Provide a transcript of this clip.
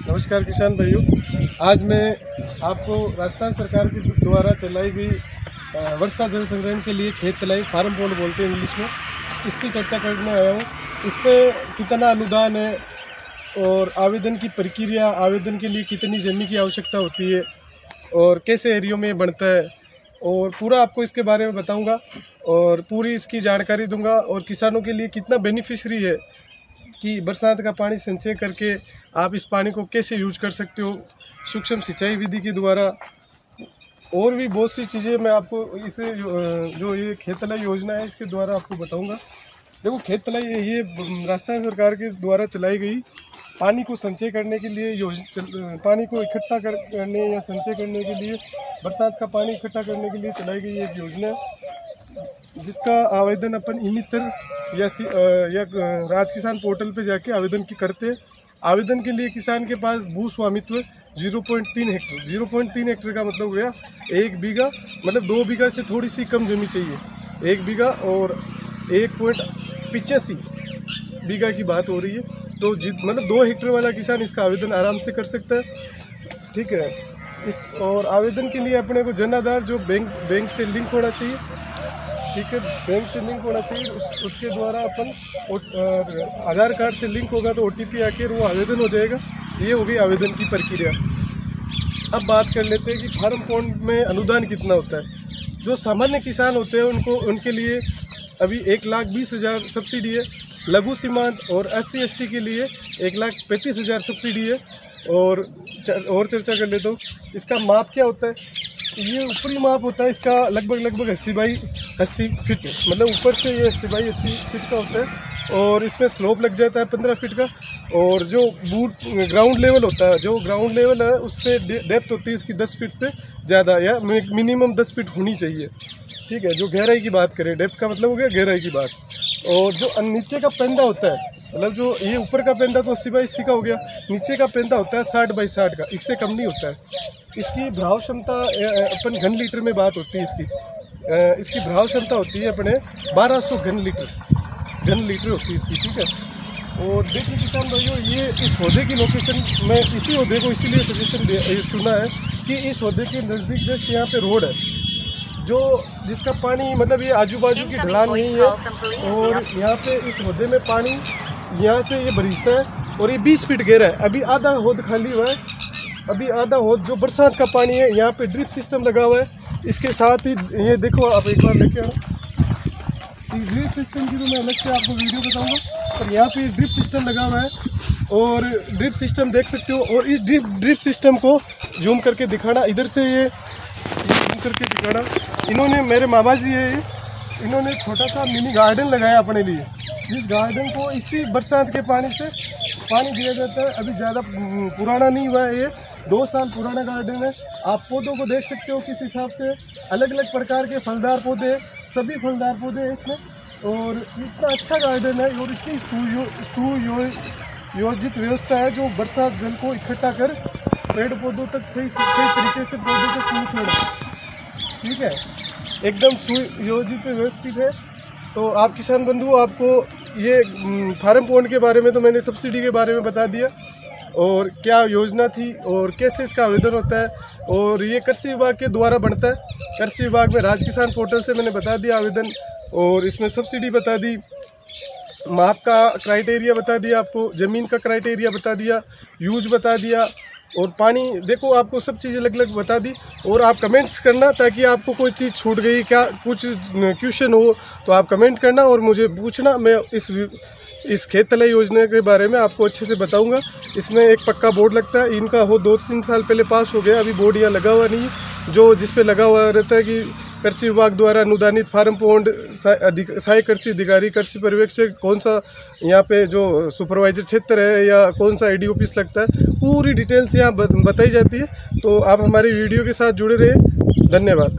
नमस्कार किसान भाइयों, आज मैं आपको राजस्थान सरकार के द्वारा चलाई गई वर्षा जल संग्रहण के लिए खेत तलाई फार्म पॉन्ड बोलते हैं इंग्लिश में, इसकी चर्चा करने आया हूँ। इस पर कितना अनुदान है और आवेदन की प्रक्रिया, आवेदन के लिए कितनी ज़मीन की आवश्यकता होती है और कैसे एरियो में बनता है, और पूरा आपको इसके बारे में बताऊंगा और पूरी इसकी जानकारी दूंगा। और किसानों के लिए कितना बेनिफिशरी है कि बरसात का पानी संचय करके आप इस पानी को कैसे यूज कर सकते हो सूक्ष्म सिंचाई विधि के द्वारा। और भी बहुत सी चीज़ें मैं आपको इसे जो ये खेत तलाई योजना है इसके द्वारा आपको बताऊंगा। देखो, खेत तलाई ये राजस्थान सरकार के द्वारा चलाई गई पानी को संचय करने के लिए पानी को इकट्ठा करने या संचय करने के लिए, बरसात का पानी इकट्ठा करने के लिए चलाई गई एक योजना है, जिसका आवेदन अपन ई-मित्र या राज किसान पोर्टल पे जाके आवेदन की करते हैं। आवेदन के लिए किसान के पास भू स्वामित्व 0.3 हेक्टेयर 0.3 हेक्टेयर का मतलब हो गया 1 बीघा, मतलब 2 बीघा से थोड़ी सी कम जमीन चाहिए। 1 बीघा और 1.85 बीघा की बात हो रही है, तो मतलब 2 हेक्टेयर वाला किसान इसका आवेदन आराम से कर सकता है। ठीक है, और आवेदन के लिए अपने को जन आधार जो बैंक से लिंक होना चाहिए। ठीक है, बैंक से लिंक होना चाहिए, उसके द्वारा अपन आधार कार्ड से लिंक होगा तो OTP आकर वो आवेदन हो जाएगा। ये होगी आवेदन की प्रक्रिया। अब बात कर लेते हैं कि फार्म पॉन्ड में अनुदान कितना होता है। जो सामान्य किसान होते हैं उनके लिए अभी 1,20,000 सब्सिडी है। लघु सीमांत और SC/ST के लिए 1,35,000 सब्सिडी है। और चर्चा कर लेता हूँ, इसका माप क्या होता है। ये ऊपरी माप होता है इसका लगभग 80 बाई 80 फीट, मतलब ऊपर से ये 80 बाई 80 फीट का होता है। और इसमें स्लोप लग जाता है 15 फीट का। और जो ग्राउंड लेवल होता है, जो ग्राउंड लेवल है उससे डेप्थ होती है इसकी 10 फीट से ज़्यादा, या मिनिमम 10 फीट होनी चाहिए। ठीक है, जो गहराई की बात करें, डेप्थ का मतलब हो गया गहराई की बात। और जो नीचे का पेंदा होता है, मतलब जो ये ऊपर का पेंदा तो 80 बाई 80 का हो गया, नीचे का पेंदा होता है 60 बाई 60 का, इससे कम नहीं होता है। इसकी भराव क्षमता अपन घन लीटर में बात होती है इसकी भराव क्षमता होती है अपने 1200 घन लीटर होती है इसकी। ठीक है, और देखिए किसान भाइयों, ये इस ओहदे की लोकेशन में इसी ओहदे को इसीलिए सजेशन चुना है कि इस ओहदे के नज़दीक जस्ट यहाँ पे रोड है, जो जिसका पानी मतलब ये आजू बाजू की ढलान नहीं है। और यहाँ पे इस ओहदे में पानी यहाँ से ये बरिशता है और ये 20 फीट गहरा है। अभी आधा होद खाली हुआ है, अभी आधा होद जो बरसात का पानी है। यहाँ पे ड्रिप सिस्टम लगा हुआ है। इसके साथ ही ये देखो, आप एक बार लेके आना, ड्रिप सिस्टम की तो मैं अलग से आपको वीडियो बताऊंगा, पर यहाँ पे ड्रिप सिस्टम लगा हुआ है और ड्रिप सिस्टम देख सकते हो। और इस ड्रिप सिस्टम को जूम करके दिखाना, इधर से ये जूम करके दिखाना। इन्होंने, मेरे मामा जी है, इन्होंने छोटा सा मिनी गार्डन लगाया अपने लिए, जिस गार्डन को इसी बरसात के पानी से पानी दिया जाता है। अभी ज़्यादा पुराना नहीं हुआ है, ये 2 साल पुराना गार्डन है। आप पौधों को देख सकते हो किस हिसाब से, अलग अलग प्रकार के फलदार पौधे, सभी फलदार पौधे हैं इसमें। और इतना अच्छा गार्डन है और इतनी सुयोजित व्यवस्था है जो बरसात जल को इकट्ठा कर पेड़ पौधों तक सही तरीके से पौधों तक पहुँचाना। ठीक है, एकदम सुयोजित व्यवस्थित है। तो आप किसान बंधु, आपको ये फार्म पॉन्ड के बारे में तो मैंने सब्सिडी के बारे में बता दिया, और क्या योजना थी और कैसे इसका आवेदन होता है। और ये कृषि विभाग के द्वारा बनता है। कृषि विभाग में राज किसान पोर्टल से मैंने बता दिया आवेदन, और इसमें सब्सिडी बता दी, माप का क्राइटेरिया बता दिया, आपको ज़मीन का क्राइटेरिया बता दिया, यूज बता दिया, और पानी देखो आपको सब चीज़ अलग अलग बता दी। और आप कमेंट्स करना, ताकि आपको कोई चीज़ छूट गई, क्या कुछ क्वेश्चन हो तो आप कमेंट करना और मुझे पूछना। मैं इस खेत तलाई योजना के बारे में आपको अच्छे से बताऊंगा। इसमें एक पक्का बोर्ड लगता है, इनका हो 2-3 साल पहले पास हो गया, अभी बोर्ड यहाँ लगा हुआ नहीं है। जो जिस पे लगा हुआ रहता है कि कृषि विभाग द्वारा अनुदानित फार्म पॉन्ड, सहायक कृषि अधिकारी, कृषि पर्यवेक्षक, कौन सा यहाँ पे जो सुपरवाइजर क्षेत्र है या कौन सा AD ऑफिस लगता है, पूरी डिटेल्स यहाँ बताई जाती है। तो आप हमारी वीडियो के साथ जुड़े रहिए। धन्यवाद।